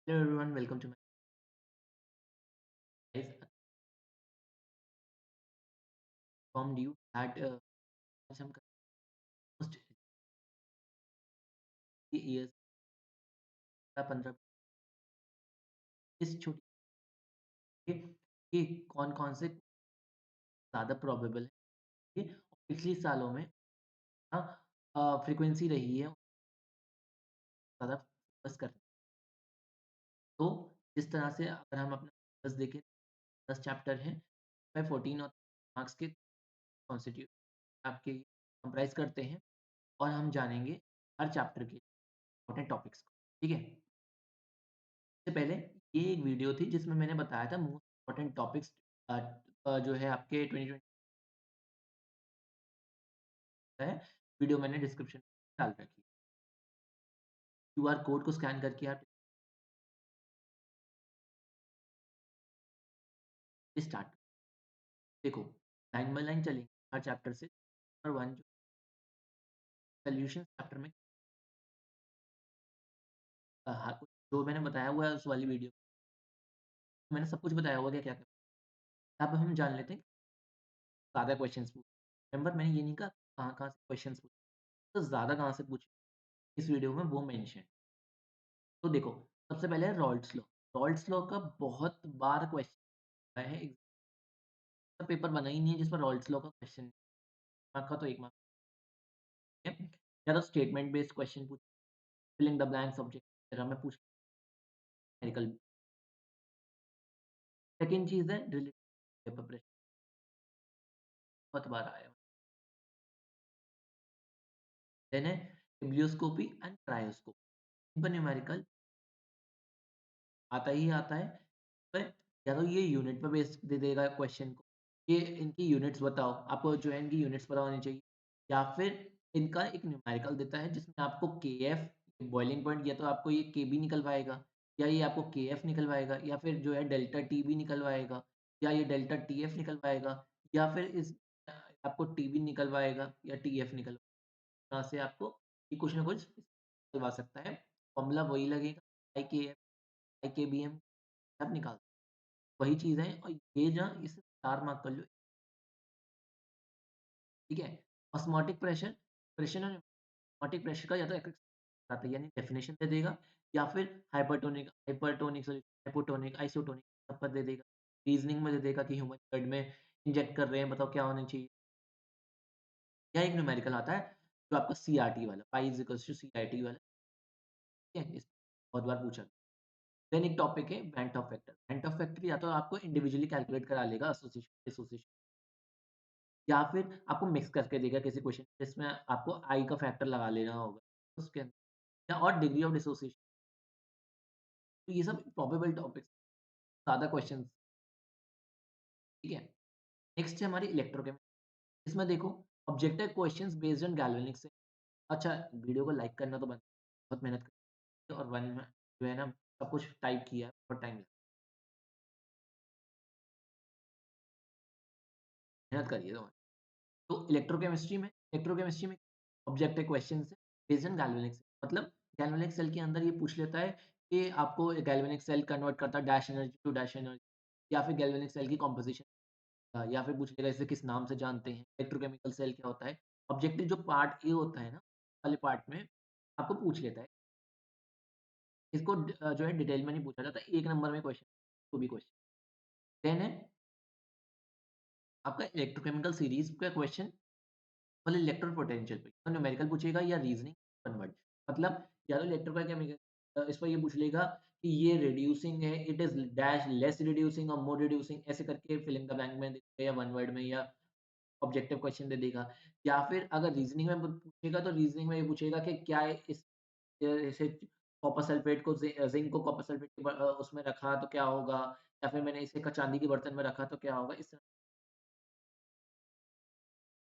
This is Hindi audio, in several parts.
Hello everyone, welcome to my guys. Informed you that आज हम almost years 15 इस छुट्टी के कि कौन-कौन से ज़्यादा प्रोबेबल है और पिछले सालों में फ्रीक्वेंसी रही है ज़्यादा फोकस कर तो जिस तरह से अगर हम अपना सिलेबस देखें 10 चैप्टर हैं, उसमें 14 और मार्क्स के कॉन्स्टिट्यूट आपके कंप्राइज़ करते हैं और हम जानेंगे हर चैप्टर के इम्पोर्टेंट टॉपिक्स को, ठीक है? इससे पहले ये एक वीडियो थी जिसमें मैंने बताया था मोस्ट इम्पोर्टेंट टॉपिक्स अ जो है आपके 2020 का है, वीडियो मैंने डिस्क्रिप्शन में डाल रखी है। क्यूआर कोड को स्कैन करके आप स्टार्ट देखो, लाइन बाय लाइन चलेंगे हर चैप्टर से। नंबर 1 जो सॉल्यूशंस चैप्टर में हाँ, जो मैंने बताया हुआ है उस वाली वीडियो में मैंने सब कुछ बताया हुआ है क्या-क्या करना है। अब हम जान लेते हैं ज़्यादा क्वेश्चंस पूछ रिमेंबर मैंने ये नहीं कहा कहाँ-कहाँ से क्वेश्चंस पूछे, तो ज़्यादा कहाँ से पूछे, इस वीडियो में वो मेंशन तो देखो, सबसे पहले है रॉल्ट्स लॉ। रॉल्ट्स लॉ का बहुत बार क्वेश्चन आया है, एग्ज़ाम का पेपर बना ही नहीं है जिस पर रॉल्ट्स लॉ का क्वेश्चन मार्क का तो 1 मार्क है। या तो स्टेटमेंट बेस्ड क्वेश्चन पूछ fill in the blanks objective वगैरह में पूछ न्यूमेरिकल। सेकंड चीज़ है रिलेटेड पेपर प्रेशर बहुत बार आया है। देन है बिब्लियोस्कोपी एंड ट्रायोस्कोपी। इन पर न्यूमेरिकल आता ही आता है। पर या तो ये यूनिट पे बेस दे देगा क्वेश्चन को, ये इनकी यूनिट्स बताओ, आपको जो है इनकी यूनिट्स पता होनी चाहिए। या फिर इनका एक न्यूमेरिकल देता है जिसमें आपको केएफ बॉइलिंग पॉइंट या तो आपको ये केबी निकलवाएगा, या ये आपको केएफ निकलवाएगा, या फिर जो है डेल्टा टीबी निकलवाएगा, या ये डेल्टा टीएफ निकलवाएगा, या फिर आपको टीबी निकलवाएगा या टीएफ निकलवा से आपको ये कुछ ना कुछ निकलवा सकता है। फॉर्मूला वही लगेगा आईकेएफ, आईकेबीएम सब निकाल वही चीज़ है और ये ना इसे 4 मार्क कर लो, ठीक है? ऑस्मोटिक प्रेशर, प्रेशर और ऑस्मोटिक प्रेशर का या तो आता है यानी डेफिनिशन दे देगा या फिर hypertonic hypertonic sorry hypotonic, isotonic सब पर दे देगा। रीज़निंग में दे देगा कि ह्यूमन ब्लड में इंजेक्ट कर रहे हैं, बताओ क्या होना चाहिए? या एक न्यूमेरिकल आता है जो आपका सीआरटी वाला, पाई इज़ इक्वल्स टू सीआरटी वाला, ठीक है? इस बहुत बार पूछा। देन एक टॉपिक है bent of factor. Bent of factor या तो आपको इंडिविजुअली कैलकुलेट करा लेगा एसोसिएशन डिसोसिएशन या फिर आपको मिक्स करके देगा किसी क्वेश्चन जिसमें आपको आई का फैक्टर लगा लेना होगा उसके अंदर या और डिग्री ऑफ डिसोसिएशन। तो ये सब प्रोबेबल टॉपिक्स ज़्यादा क्वेश्चंस, ठीक है? नेक्स्ट है हमारी इलेक्ट्रोकेमिस्ट्री। इसमें देखो ऑब्जेक्टिव क्वेश्चंस बेस्ड ऑन गैल्वेनिक्स से अच्छा वीडियो को लाइक करना तो बंद बहुत मेहनत करी और वन में जो है ना सब कुछ टाइप किया है बहुत टाइम लगा मेहनत करी है तो इलेक्ट्रोकेमिस्ट्री में ऑब्जेक्टिव क्वेश्चंस है बेस्ड ऑन गैल्वेनिक सेल मतलब गैल्वेनिक सेल के अंदर ये पूछ लेता है कि आपको गैल्वेनिक सेल कन्वर्ट करता है dash energy to dash energy या फिर गैल्वेनिक सेल की कॉम्पोजिशन या फिर पूछ लेगा इसे किस नाम से जानते हैं इलेक्ट्रोकेमिकल सेल क्या होता है ऑब्जेक्टिव जो पार्ट ए होता है ना वाले पार्ट में आपको पूछ लेता है इसको जो है डिटेल में नहीं पूछा जाता एक नंबर में क्वेश्चन तो भी क्वेश्चन देन है आपका इलेक्ट्रोकेमिकल सीरीज का क्वेश्चन मतलब इलेक्ट्रॉन पोटेंशियल पे तो न्यूमेरिकल पूछेगा या रीजनिंग कन्वर्ट मतलब या तो इलेक्ट्रो का केमिकल इस पर ये पूछ लेगा कि ये रिड्यूसिंग है it is dash less reducing और मोर रिड्यूसिंग ऐसे करके फिल इन द ब्लैंक में दे देगा या वन वर्ड में या ऑब्जेक्टिव क्वेश्चन दे देगा या फिर अगर रीजनिंग में पूछेगा तो रीजनिंग में ये पूछेगा कि क्या इस इसे कॉपर सल्फेट को जिंक को कॉपर सल्फेट के उसमें रखा तो क्या होगा या फिर मैंने इसे चांदी के बर्तन में रखा तो क्या होगा इस तरह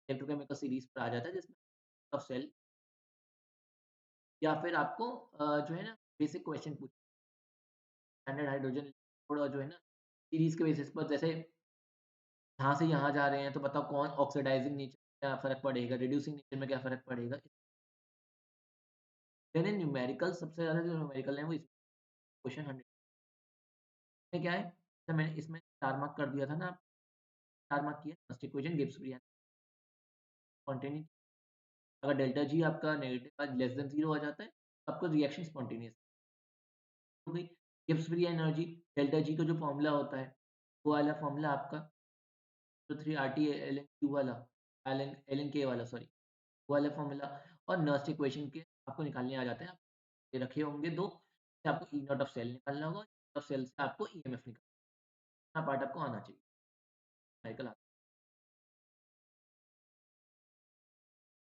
इलेक्ट्रोकेमिकल सीरीज पर आ जाता है जिसमें ऑफ सेल या फिर आपको जो है ना बेसिक क्वेश्चन पूछ स्टैंडर्ड हाइड्रोजन थोड़ा जो है ना सीरीज के बेसिस पर जैसे यहाँ से यहाँ जा रहे हैं तो बताओ कौन ऑक्सीडाइजिंग नेचर में क्या फ़र्क पड़ेगा, रिड्यूसिंग नेचर में क्या फ़र्क पड़ेगा। यानी न्यूमेरिकल सबसे ज़्यादा जो न्यूमेरिकल है वो इसमें क्वेश्चन 100 में क्या है, जैसे मैंने इसमें 4 मार्क कर दिया था ना, 4 मार्क किया first equation Gibbs free energy spontaneous. अगर डेल्टा जी आपका नेगेटिव लेस देन 0 आ जाता है, तो आपको रिएक्शन स्पॉन्टेनियस हो गई। Gibbs free energy, delta G का जो फॉर्मूला होता है, वो वाला फॉर्मूला आपका जो 3 RT ln Q वाला, ln K वाला सॉरी, वो वाला फॉर्मूला और नर्स्ट इक्वेशन के आपको निकालने आ जाते हैं। ये रखे होंगे 2, आपको ई नॉट ऑफ सेल निकालना होगा, ऑफ सेल से आपको ईएमएफ निकालना पार्ट आपको आना चाहिए। साइकिल आता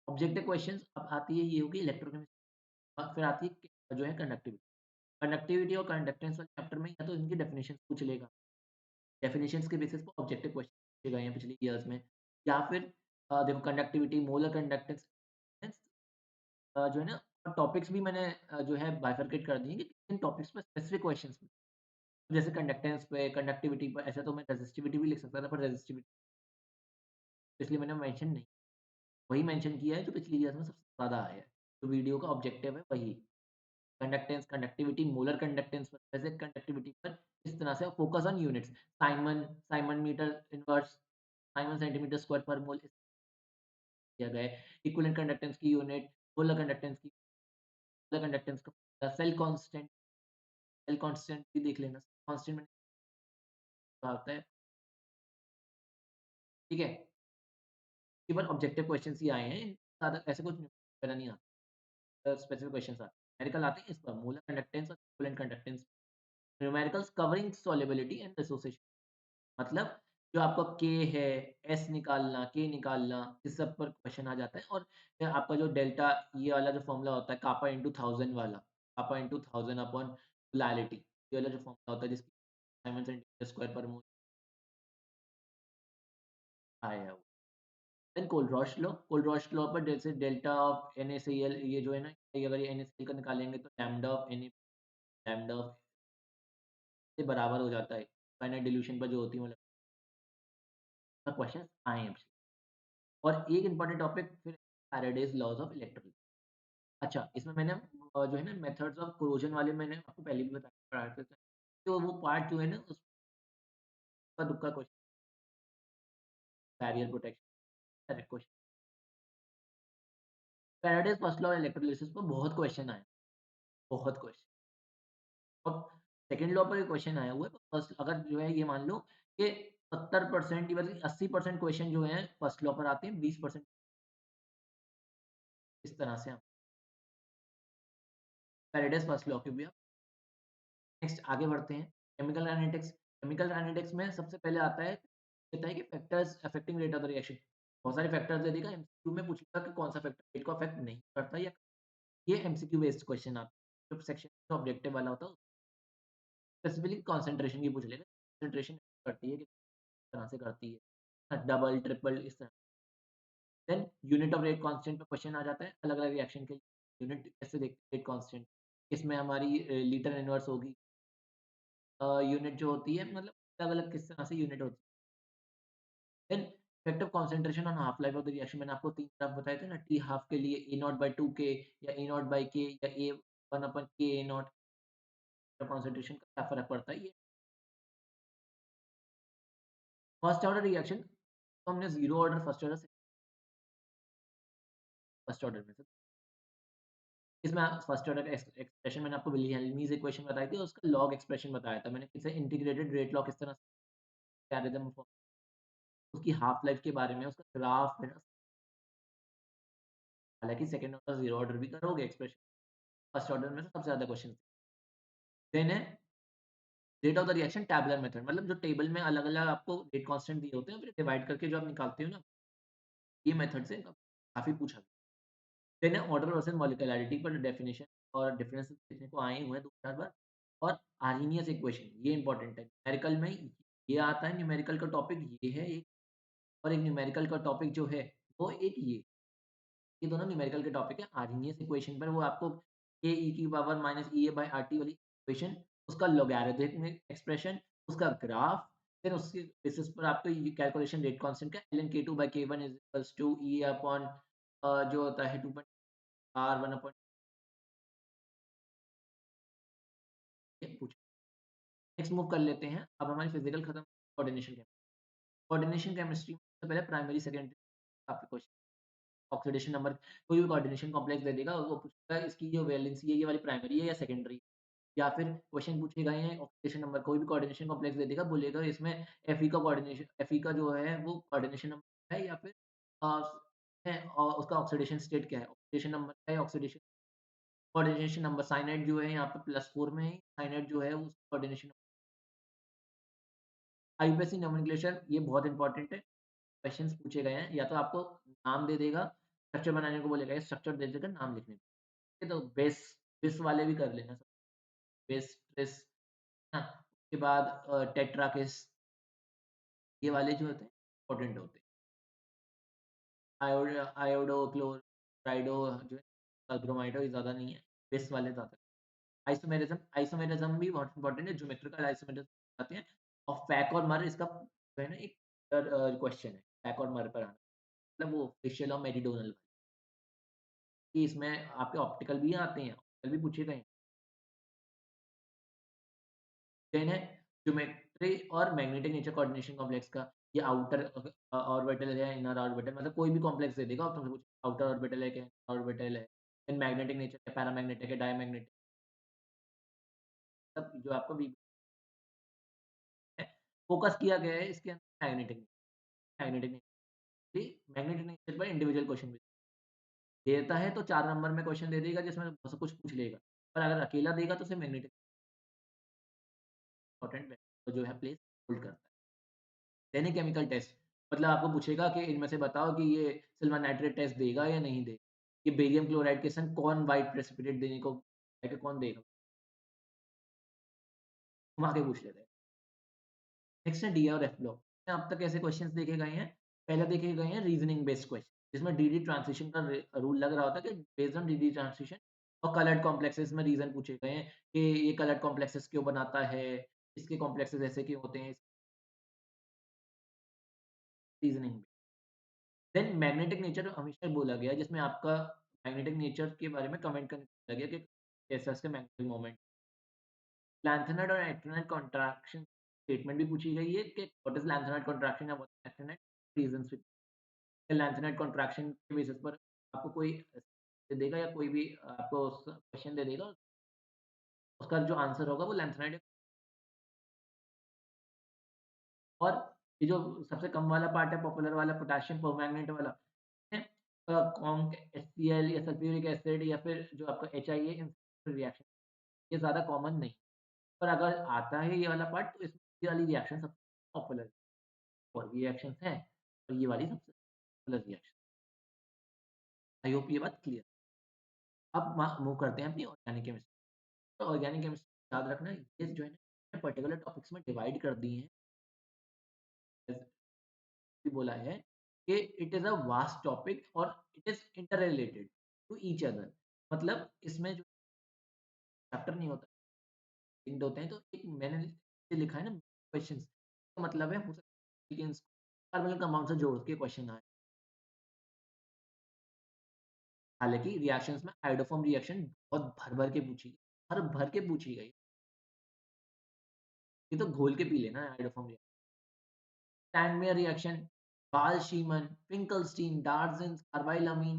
ऑब्जेक्टिव क्वेश्चंस अब आती है, ये होगी इलेक्ट्रोकेमिस्ट्री। फिर आती है जो है कंडक्टिविटी। कंडक्टिविटी और कंडक्टेंस वाले चैप्टर में या तो इनकी डेफिनेशन पूछ लेगा, डेफिनेशंस के बेसिस पर ऑब्जेक्टिव क्वेश्चन पूछे गए हैं पिछले ईयर्स में, या फिर देखो कंडक्टिविटी, मोलर कंडक्टेंस जो है ना, टॉपिक्स भी मैंने जो है बाइफरकेट कर दिए कि इन टॉपिक्स पे स्पेसिफिक क्वेश्चंस में, जैसे कंडक्टेंस पे, कंडक्टिविटी पे, ऐसा तो मैं रेजिस्टिविटी भी लिख सकता था, पर रेजिस्टिविटी इसलिए मैंने मेंशन नहीं, वही मेंशन किया है जो पिछले ईयर्स में सबसे ज़्यादा आया है। जो वीडियो का ऑब्जेक्टिव है वही, कंडक्टेंस, कंडक्टिविटी, मोलर कंडक्टेंस पर, बेसिक कंडक्टिविटी पर, इस तरह से focus on units, siemens metre inverse, siemens centimetre square पर मोल किया गया है। इक्विवेलेंट कंडक्टेंस की यूनिट, मोलर कंडक्टेंस की, मोलर कंडक्टेंस का सेल कांस्टेंट भी देख लेना, कांस्टेंट में क्या होता है, ठीक है? केवल ऑब्जेक्टिव क्वेश्चंस ही आए हैं, ज़्यादा ऐसे कुछ वगैरह नहीं आता, स्पेसिफिक क्वेश्चंस आते हैं। न्यूमेरिकल आते हैं इस पर, मोलर कंडक्टेंस और equivalent conductance, numericals covering solubility and dissociation, मतलब जो आपका के है, एस निकालना, के निकालना, इस सब पर क्वेश्चन आ जाता है। और फिर आपका जो डेल्टा, ये वाला जो फॉर्मूला होता है कापा इंटू 1000 वाला, कापा इंटू 1000 अपॉन मोलारिटी, ये वाला जो फॉर्मूला होता है जिसकी साइमन सेंटीमीटर स्क्वायर पर मोल आया है वो। देन कोलरॉश लॉ पर जैसे डेल्टा ऑफ NaCl, ये जो है ना, ये अगर ये NaCl का निकालेंगे तो lambda of Na, lambda of से बराबर हो जाता है। फाइनाइट डिल्यूशन पर जो होती है, मतलब क्वेश्चन आए हैं। और एक इम्पोर्टेंट टॉपिक फिर फैराडेज लॉज ऑफ इलेक्ट्रिक। अच्छा, इसमें मैंने जो है ना मेथड्स ऑफ कोरोजन वाले मैंने आपको पहले भी बताया था, तो वो पार्ट जो है ना उसका तुक्का question, barrier protection direct question, Faraday's first law electrolysis पर बहुत क्वेश्चन आए, बहुत क्वेश्चन। और सेकंड लॉ पर एक क्वेश्चन आया हुआ है, तो फर्स्ट अगर जो है ये मान लो कि 70% या बल्कि 80% क्वेश्चन जो है फर्स्ट लॉ पर आते हैं, 20% इस तरह से हम फैराडेज फर्स्ट लॉ के भी। नेक्स्ट आगे बढ़ते हैं, केमिकल काइनेटिक्स। केमिकल काइनेटिक्स में सबसे पहले आता है, कहता है कि factors affecting rate of the reaction. बहुत सारे फैक्टर्स दे देगा, एमसीक्यू में पूछेगा कि कौन सा फैक्टर रेट को अफेक्ट नहीं करता, या ये एमसीक्यू बेस्ड क्वेश्चन आता है। जो सेक्शन जो ऑब्जेक्टिव वाला होता है, स्पेसिफिकली कंसंट्रेशन की पूछ लेगा, कंसंट्रेशन करती है, किस तरह से करती है, डबल ट्रिपल इस तरह। Then unit of rate constant पे क्वेश्चन आ जाता है, अलग अलग रिएक्शन के यूनिट कैसे देखते हैं रेट कांस्टेंट, इसमें हमारी लीटर इनवर्स होगी, यूनिट जो होती है, मतलब अलग-अलग किस तरह से यूनिट होती है। Then effective concentration on half life of the reaction, मैंने आपको 3 ग्राफ बताए थे ना, टी हाफ के लिए A नॉट बाय 2K या A नॉट बाय K या A 1 upon K A not, concentration का क्या फ़र्क पड़ता है ये। फर्स्ट ऑर्डर रिएक्शन तो हमने 0 order, first order, first order में से इसमें फर्स्ट ऑर्डर एक्सप्रेशन मैंने आपको विलियम्स इक्वेशन बताई थी और उसका लॉग एक्सप्रेशन बताया था मैंने, किसे इंटीग्रेटेड रेट लॉ किस तरह से रिदम, उसकी हाफ लाइफ के बारे में उसका ग्राफ है ना। हालाँकि सेकंड ऑर्डर, 0 ऑर्डर भी करोगे एक्सप्रेशन, फर्स्ट ऑर्डर में तो सबसे ज़्यादा क्वेश्चन। देन है rate of the reaction tabular method, मतलब जो टेबल में अलग-अलग आपको रेट कांस्टेंट दिए होते हैं, फिर डिवाइड करके जो आप निकालते हो ना, ये मेथड से काफ़ी पूछा गया। देन है ऑर्डर वर्सेस मॉलिक्यूलरिटी पर डेफिनिशन और डिफरेंस देखने को आए हुए हैं 2-4 बार। और आर्हेनियस इक्वेशन ये इंपॉर्टेंट है। न्यूमेरिकल में ये आता है, न्यूमेरिकल का टॉपिक ये है एक, और एक न्यूमेरिकल का टॉपिक जो है वो एक ये दोनों न्यूमेरिकल के टॉपिक है। आर्हेनियस इक्वेशन पर वो आपको a e की पावर माइनस EA/RT वाली इक्वेशन, उसका लॉगरिथमिक एक्सप्रेशन, उसका ग्राफ, फिर उसके बेसिस पर आपको ये कैलकुलेशन रेट कांस्टेंट का ln K2/K1 is equals to E upon जो होता है 2 R 1 अपॉन, ये पूछा नेक्स्ट मूव कर लेते हैं, अब हमारी फिजिकल खत्म, कोऑर्डिनेशन केमिस्ट्री। कोऑर्डिनेशन केमिस्ट्री में सबसे पहले प्राइमरी, सेकेंडरी आपके क्वेश्चन, ऑक्सीडेशन नंबर, कोई भी कोऑर्डिनेशन कॉम्प्लेक्स दे देगा, वो पूछेगा इसकी जो वैलेंसी है, ये वाली प्राइमरी है या सेकेंडरी? या फिर क्वेश्चन पूछे गए हैं ऑक्सीडेशन नंबर, कोई भी कोऑर्डिनेशन कॉम्प्लेक्स दे देगा, बोलेगा इसमें Fe का जो है वो कोऑर्डिनेशन नंबर है या फिर उसका ऑक्सीडेशन स्टेट क्या है? ऑक्सीडेशन नंबर है, ऑक्सीडेशन कोऑर्डिनेशन नंबर साइनाइड जो है यहाँ पे +4 में है, साइनाइड जो है उसका कोऑर्डिनेशन, आईयूपीएसी नोमेनक्लेचर ये बहुत इंपॉर्टेंट है। क्वेश्चंस पूछे गए हैं, या तो आपको नाम दे देगा, स्ट्रक्चर बनाने को बोलेगा, या स्ट्रक्चर दे देगा नाम लिखने को। ये तो बेस वाले भी कर लेना, बेस, ट्रेस, हाँ, उसके बाद टेट्राकिस, ये वाले जो होते हैं इम्पोर्टेंट होते हैं। आयोडो, क्लोराइडो जो है, ब्रोमाइडो ये ज़्यादा नहीं है, बेस वाले ज़्यादा। आइसोमेरिज्म, आइसोमेरिज्म भी बहुत इम्पोर्टेंट है, ज्योमेट्रिकल आइसोमेरिज्म आते हैं, और फैक और मर इसका जो है ना एक क्वेश्चन है, फैक और मर पर आना, मतलब वो फेशियल और मेरीडोनल, कि इसमें आपके ऑप्टिकल भी आते हैं, ऑप्टिकल भी पूछे गए हैं। देन है ज्योमेट्री और मैग्नेटिक नेचर कोऑर्डिनेशन कॉम्प्लेक्स का, ये आउटर ऑर्बिटल है, इनर ऑर्बिटल, मतलब कोई भी कॉम्प्लेक्स दे देगा और तुमसे पूछे आउटर ऑर्बिटल है क्या, ऑर्बिटल है, देन मैग्नेटिक नेचर है, पैरामैग्नेटिक है, डायमैग्नेटिक, सब जो आपको भी है, फोकस किया गया है इसके अंदर magnetic, magnetic nature, magnetic nature पर इंडिविजुअल क्वेश्चन भी देता है, तो 4 नंबर में क्वेश्चन दे देगा जिसमें सब कुछ पूछ लेगा, पर अगर अकेला देगा तो सिर्फ मैग्नेटिक इम्पोर्टेंट जो है प्लेस होल्ड करता है। देन केमिकल टेस्ट, मतलब आपको पूछेगा कि इनमें से बताओ कि ये सिल्वर नाइट्रेट टेस्ट देगा या नहीं देगा? ये बेरियम क्लोराइड के संग कौन व्हाइट प्रेसिपिटेट देने को है कि कौन देगा? घुमा के पूछ लेते हैं। नेक्स्ट है डी और एफ ब्लॉक। अब तक ऐसे क्वेश्चंस देखे गए हैं। पहले देखे गए हैं रीजनिंग बेस्ड क्वेश्चन, जिसमें डीडी ट्रांजिशन का रूल लग रहा होता है कि बेस्ड ऑन डीडी ट्रांजिशन और कलर्ड कॉम्प्लेक्सेस में रीजन पूछे गए हैं कि ये कलर्ड कॉम्प्लेक्सेस क्यों बनाता है, इसके कॉम्प्लेक्सेस ऐसे क्यों होते हैं, रीजनिंग। देन मैग्नेटिक नेचर हमेशा बोला गया है, जिसमें आपका मैग्नेटिक नेचर के बारे में कमेंट करने को बोला गया कि कैसा इसका मैग्नेटिक मोमेंट। लैंथेनाइड और एक्टिनाइड कॉन्ट्रैक्शन स्टेटमेंट भी पूछी गई है कि what is lanthanide contraction and what is actinide, reasons with. Lanthanide contraction के बेसिस पर आपको कोई दे देगा या कोई भी आपको क्वेश्चन दे देगा, उसका जो आंसर होगा वो लैंथेनाइड। और ये जो सबसे कम वाला पार्ट है, पॉपुलर वाला पोटेशियम परमैंगनेट वाला है, कॉन्क HCl या सल्फ्यूरिक एसिड या फिर जो आपका HI है, इन रिएक्शन ये ज़्यादा कॉमन नहीं, पर अगर आता है ये वाला पार्ट तो इसमें ये वाली रिएक्शन सबसे पॉपुलर है, और भी रिएक्शंस हैं, और ये वाली सबसे पॉपुलर रिएक्शन। आई होप ये बात क्लियर। अब मूव करते हैं अपनी ऑर्गेनिक केमिस्ट्री। तो ऑर्गेनिक केमिस्ट्री याद रखना, ये जो है ना पर्टिकुलर टॉपिक्स में डिवाइड कर दी हैं, जैसे भी बोला है कि it is a vast topic और it is interrelated to each other, मतलब इसमें जो चैप्टर नहीं होता, लिंक्ड होते हैं, तो एक मैंने लिखा है ना क्वेश्चंस, तो मतलब है हो सकता है कार्बनिक कंपाउंड से जोड़ के क्वेश्चन आए। हालाँकि रिएक्शंस में आयोडोफॉर्म रिएक्शन बहुत भर-भर के पूछी गई, भर-भर के पूछी गई। ये तो घोल के पी लेना आयोडोफॉर्म रिएक्शन। टैंगमियर reaction, Balz Schiemann, Finkelstein, Darzens, carbylamine,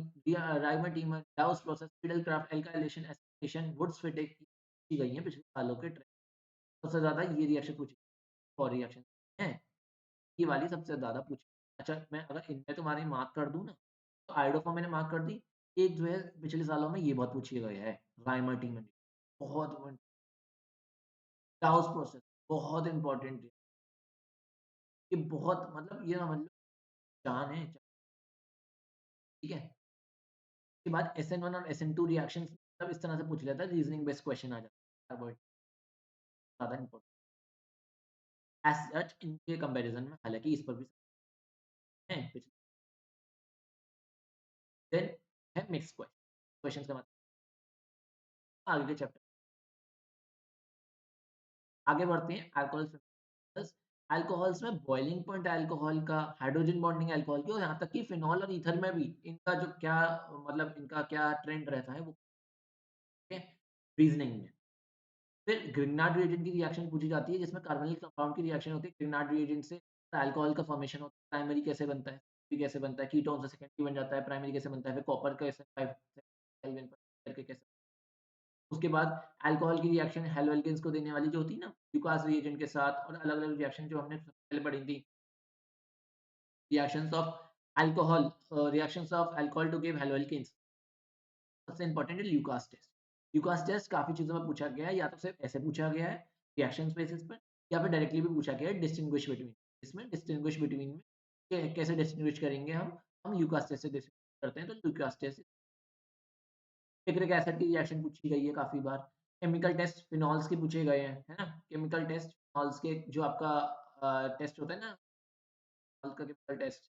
Reimer Tiemann, Gauss process, Friedel Crafts, alkylation, acetylation, Wurtz Fittig पूछी गई हैं पिछले सालों के ट्रेंड। सबसे ज़्यादा ये रिएक्शन पूछी, और रिएक्शन हैं, ये वाली सबसे ज़्यादा पूछी। अच्छा, मैं अगर इनमें तुम्हारी मार्क कर दूँ ना, तो आयोडोफॉर्म मैंने मार्क कर दी। एक जो है पिछले सालों में ये बहुत पूछी गई है, राइमोटिमर, बहुत गाउस प्रोसेस, बहुत इम्पोर्टेंट है। ये बहुत मतलब ये समझ लो जान है, ठीक है? उसके बाद SN1 और SN2 रिएक्शंस मतलब इस तरह से पूछ लेता है, रीजनिंग बेस्ड क्वेश्चन आ जाता है, कार्बोहाइड्रेट ज़्यादा इम्पोर्टेंट एज़ सच इनके कंपैरिजन में, हालाँकि इस पर भी हैं पिछले। देन है मिक्स क्वेश्चंस का मतलब आगे के चैप्टर आगे बढ़ते हैं। अल्कोहल्स, अल्कोहल्स में बॉइलिंग पॉइंट अल्कोहल का, हाइड्रोजन बॉन्डिंग अल्कोहल की, और यहाँ तक कि फिनॉल और ईथर में भी इनका जो क्या मतलब इनका क्या ट्रेंड रहता है वो, रीजनिंग में। फिर ग्रिग्नार्ड रिएजेंट की रिएक्शन पूछी जाती है जिसमें कार्बोनिल कंपाउंड की रिएक्शन होती है ग्रिग्नार्ड रिएजेंट से अल्कोहल का फॉर्मेशन होता है, प्राइमरी कैसे बनता है, सेकेंडरी कैसे बनता है, कीटोन से सेकेंडरी बन जाता है, प्राइमरी कैसे बनता है, फिर कॉपर कैसे 5 केल्विन पर करके कैसे उसके बाद अल्कोहल की रिएक्शन हैलोजेंस को देने वाली जो होती है ना, ल्यूकास रिएजेंट के साथ और अलग-अलग रिएक्शन जो हमने सबसे पहले पढ़ी थी, reactions of alcohol reactions of alcohol to give halogens सबसे इंपॉर्टेंट है ल्यूकास टेस्ट। ल्यूकास टेस्ट काफ़ी चीज़ों में पूछा गया है, या तो सिर्फ ऐसे पूछा गया है रिएक्शंस बेसिस पर या फिर डायरेक्टली भी पूछा गया है डिस्टिंग्विश बिटवीन। इसमें डिस्टिंग्विश बिटवीन में कैसे डिस्टिंग्विश करेंगे हम ल्यूकास टेस्ट से डिस्टिंग्विश करते हैं, तो ल्यूकास टेस्ट सिट्रिक एसिड की रिएक्शन पूछी गई है काफ़ी बार। केमिकल टेस्ट फिनॉल्स के पूछे गए हैं, है ना? केमिकल टेस्ट फिनॉल्स के जो आपका टेस्ट होता है ना, फिनॉल का केमिकल टेस्ट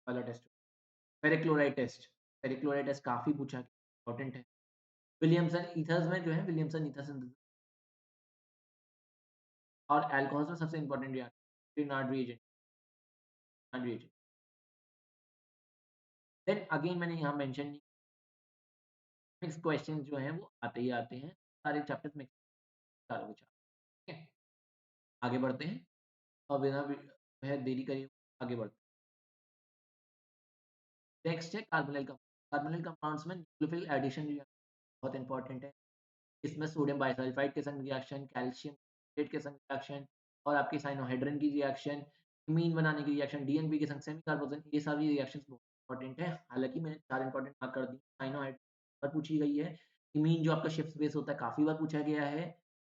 वाला test, ferric test. Ferric test काफ़ी पूछा गया, इम्पोर्टेंट है। विलियम्सन ईथर्स में जो है विलियम्सन ईथर सिंथेसिस और अल्कोहल्स में सबसे important reaction Grignard reagent reagent. Then again मैंने यहाँ मेंशन नहीं मिक्स क्वेश्चंस जो हैं वो आते ही आते हैं। सारे चैप्टर्स में चारों के चार, ठीक है? आगे बढ़ते हैं और बिना देरी करे आगे बढ़ते हैं। नेक्स्ट है कार्बोनिल कंपाउंड। कार्बोनिल कंपाउंड्स में न्यूक्लियोफिल एडिशन बहुत इंपॉर्टेंट है। इसमें सोडियम बाइसल्फाइड के संग रिएक्शन, कैल्शियम सल्फेट के संग रिएक्शन और आपकी साइनोहाइड्रिन की रिएक्शन, इमीन बनाने की रिएक्शन, डीएनपी के संग सेमी कार्बोजन, ये सारी रिएक्शंस बहुत इंपॉर्टेंट है। हालाँकि मैंने 4 इंपॉर्टेंट मार्क कर दी। साइनोहाइड्रिन बार पूछी गई है। इमीन जो आपका शिफ्ट बेस होता है काफ़ी बार पूछा गया है।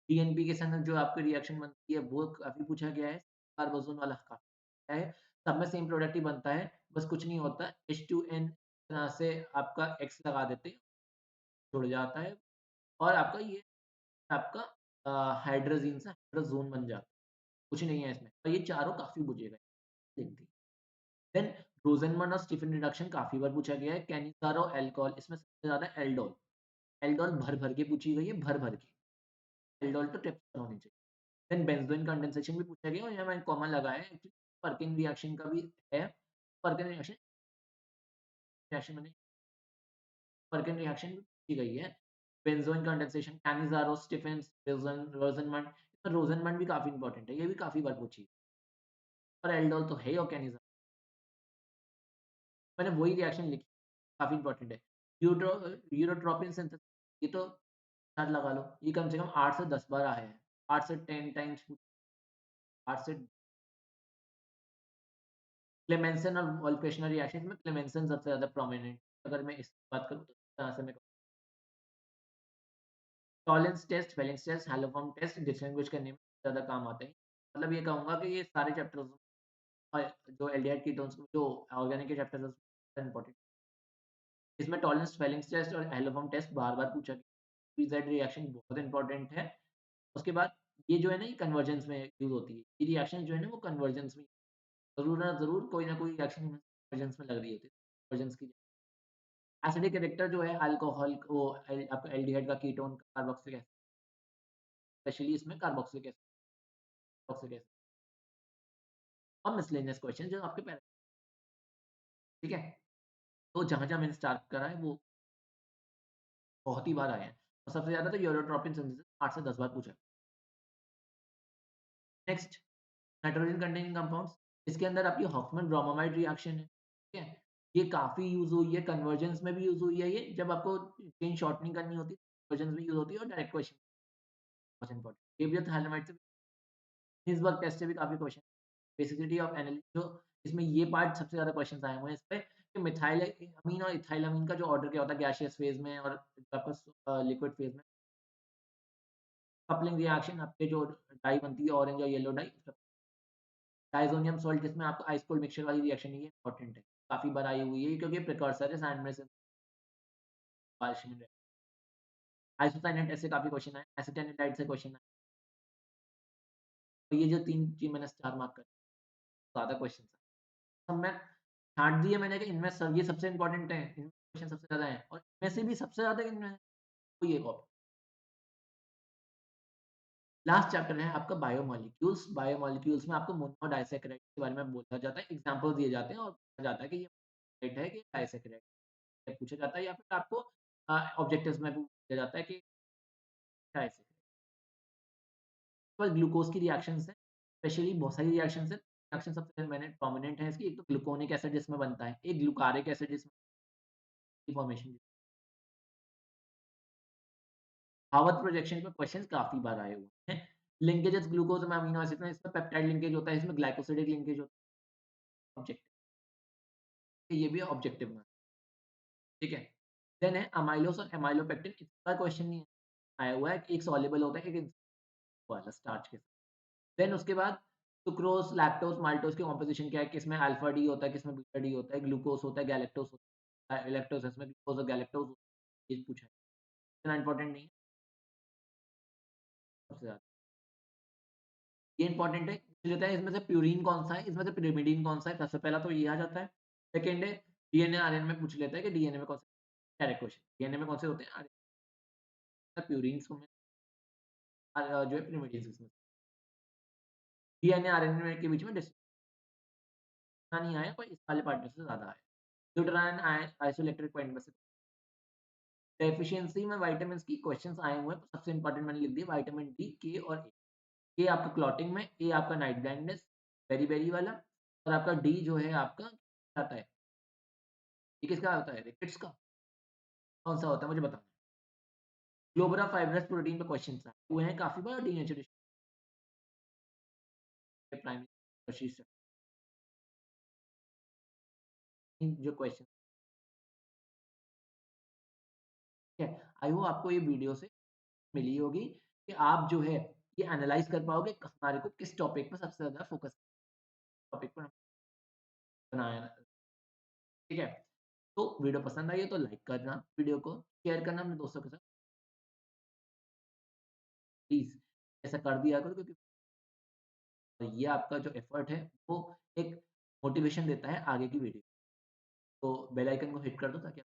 डीएनपी के संग जो आपकी रिएक्शन बनती है वो काफ़ी पूछा गया है। कार्बोज़न वाला काफ़ी है। सब में सेम प्रोडक्ट ही बनता है। बस कुछ नहीं होता H2N तरह से आपका X लगा देते हैं, जुड़ जाता है और आपका ये आपका हाइड्रोज़ीन से हाइड्रोज़ोन बन जाता है, कुछ नहीं है इसमें और ये चारों काफ़ी पूछे गए लिख दी। देन रोज़ेनमंड और स्टीफन रिडक्शन काफ़ी बार पूछा गया है, कैनिसारो अल्कोहल इसमें सबसे ज़्यादा एल्डोल, एल्डोल भर-भर के पूछी गई है, भर-भर के, एल्डोल तो टिप्स पर होनी चाहिए। देन बेंज़ोइन कंडेंसेशन भी पूछा गया और यहाँ मैंने कॉमा लगाया है एक्चुअली पर्किन रिएक्शन का भी है, पर्किन रिएक्शन मैंने पर्किन रिएक्शन भी पूछी गई है, बेंज़ोइन कंडेंसेशन, कैनिज़ारो, स्टीफन्स, रोज़ेनमंड, इसमें रोज़ेनमंड भी काफ़ी इंपॉर्टेंट है, ये भी काफ़ी बार पूछी है और एल्डोल तो है ही और कैनिज़ारो मैंने वही रिएक्शन लिखी, काफ़ी इंपॉर्टेंट है। यूट्रो यूरोट्रोपिन सिंथेसिस ये तो याद लगा लो, ये कम से कम 8 से 10 बार आया है, 8 से 10 टाइम्स 8 से क्लेमेंसन और वोल्केशनल रिएक्शन में क्लेमेंसन सबसे ज़्यादा प्रोमिनेंट अगर मैं इस बात करूँ तो इस तरह से मैं Tollens test, valence test, haloform test distinguish करने में ज़्यादा काम आते हैं। मतलब ये कहूँगा कि ये सारे चैप्टर्स जो एल्डिहाइड कीटोन्स जो ऑर्गेनिक के चैप्टर्स हैं इम्पोर्टेंट। इसमें टॉलेंस, वेलेंस टेस्ट और हैलोफॉर्म टेस्ट बार-बार पूछा गया। पीज़ेड रिएक्शन बहुत इम्पोर्टेंट है। उसके बाद ये जो है ना ये कन्वर्जेंस में यूज़ होती है। ये रिएक्शन जो है ना वो कन्वर्जेंस में ज़रूर ना ज़रूर कोई ना कोई रिएक्शन कन्वर्जेंस में लग रही होती है। कन्वर्जेंस की एसिडिक कैरेक्टर जो है अल्कोहल वो आपका एल्डिहाइड का कीटोन कार्बोक्सिलिक एसिड स्पेशली इसमें कार्बोक्सिलिक एसिड कार्बोक्सिलिक एसिड और मिसलेनियस क्वेश्चन जो आपके पैरा ठीक है? तो जहाँ-जहाँ मैंने स्टार्ट करा है वो बहुत ही बार आए हैं और सबसे ज़्यादा तो यूरोट्रोपिन सिंथेसिस 8 से 10 बार पूछा है। नेक्स्ट नाइट्रोजन कंटेनिंग कंपाउंड्स इसके अंदर आपकी हॉफमैन ब्रोमामाइड रिएक्शन है, ठीक है? ये काफ़ी यूज़ हुई है, कन्वर्जेंस में भी यूज़ हुई है ये, जब आपको चेन शॉर्टनिंग करनी होती है, कन्वर्जेंस में यूज़ होती है और डायरेक्ट क्वेश्चन बहुत इंपॉर्टेंट। ये भी थायलामाइड से हिल्सबर्ग टेस्ट से भी काफ़ी क्वेश्चन बेसिसिटी ऑफ एनालिसिस जो इसमें ये पार्ट सबसे ज़्यादा क्वेश्चन्स आए हुए हैं इसपे कि मिथाइल अमीन और इथाइलामाइन का जो ऑर्डर क्या होता है गैसियस फेज़ में और आपका लिक्विड फेज़ में कपलिंग रिएक्शन आपके जो डाई बनती है ऑरेंज और येलो डाई डायज़ोनियम सॉल्ट जिसमें आपका आइस कोल्ड मिक्सचर वाली रिएक्शन है ये इम्पोर्टेंट है। काफ़ी बार आई हुई है क्योंकि प्रिकॉर्सर है सैंड में से आइसोसाइनेट ऐसे काफ़ी क्वेश्चन आए, एसिटाइनिलाइड से क्वेश्चन आए। तो ये जो 3 चीज़ मैंने स्टार मार्क कर ज़्यादा क्वेश्चन अब मैं छाँट दिए मैंने कि इनमें सब ये सबसे इम्पोर्टेंट है, इनमें क्वेश्चन सबसे ज़्यादा हैं और इनमें से भी सबसे ज़्यादा इनमें है, तो ये कॉपी लास्ट चैप्टर है आपका बायोमोलेक्यूल्स, बायोमोलेक्यूल्स में आपको मोनो और डाइसैकेराइड के बारे में बोला जाता है, एग्ज़ाम्पल दिए जाते हैं और कहा जाता है कि ये मोनोसाइड है कि डाइसैकेराइड पूछा जाता है या फिर आपको ऑब्जेक्टिव्स में पूछा जाता है कि चाय से। पर ग्लूकोज़ की रिएक्शंस हैं, स्पेशली बहुत सारी रिएक्शंस हैं। रिएक्शन सबसे मैंने प्रोमिनेंट है इसकी, एक तो ग्लूकोनिक एसिड जिसमें बनता है, एक ग्लूकारिक एसिड जिसमें फॉर्मेशन। हार्वर्ड प्रोजेक्शन पे क्वेश्चंस काफ़ी बार आए हुए हैं। लिंकेजेस ग्लूकोज में अमीनो एसिड में इसमें पेप्टाइड लिंकेज होता है, इसमें ग्लाइकोसिडिक लिंकेज होता है, ऑब्जेक्टिव, ये भी ऑब्जेक्टिव में, ठीक है। देन है अमाइलोस और एमाइलोपेक्टिन, इसका क्वेश्चन नहीं आया हुआ है, एक सॉल्युबल होता है, एक वाला स्टार्च के साथ। देन उसके बाद सुक्रोज, लैक्टोज, माल्टोज की कॉम्पोजिशन क्या है, किसमें अल्फा डी होता है, किसमें बीटा डी होता है, ग्लूकोज होता है, गैलेक्टोज होता है, लैक्टोज इसमें ग्लूकोज और गैलेक्टोज, ये पूछा है, इतना इंपॉर्टेंट नहीं है सबसे ज्यादा। ये इंपॉर्टेंट है, पूछ लेता है इसमें से प्यूरीन कौन सा है, इसमें से pyrimidine कौन सा है, सबसे पहला तो ये आ जाता है। सेकंड है डीएनए आरएनए में पूछ लेता है कि डीएनए में कौन से, डायरेक्ट क्वेश्चन, डीएनए में कौन से होते हैं, प्यूरीन्स में जो है pyrimidines इसमें। डीएनए आरएनए के बीच में डिस्टेंस नहीं आया, पर इस वाले पार्ट में से ज्यादा आया। ड्यूटेरान आइसोइलेक्ट्रिक पॉइंट में से डेफिशिएंसी में विटामिन्स की क्वेश्चंस आए हुए हैं, तो सबसे इंपॉर्टेंट मैंने लिख दिया विटामिन डी, के और ए। के आपका क्लॉटिंग में, ए आपका नाइट ब्लाइंडनेस, बेरी-बेरी वाला, और आपका डी जो है आपका आता है, ये किसका होता है? रिकेट्स का? कौन-सा होता है मुझे बताना। ग्लोबुलर फाइब्रस प्रोटीन पे क्वेश्चंस आए हुए हैं काफ़ी बार, डीनेचुरेशन के प्राइमरी कोशिश जो क्वेश्चन, ठीक है। आई होप आपको ये वीडियो से मिली होगी कि आप जो है ये एनालाइज़ कर पाओगे हमारे को किस टॉपिक पे सबसे ज़्यादा फोकस टॉपिक पर बनाया है, ठीक है। तो वीडियो पसंद आई है तो लाइक करना, वीडियो को शेयर करना अपने दोस्तों के साथ, प्लीज़ ऐसा कर दिया करो, क्योंकि ये आपका जो एफर्ट है वो एक मोटिवेशन देता है आगे की वीडियो। तो बेल आइकन को हिट कर दो ताकि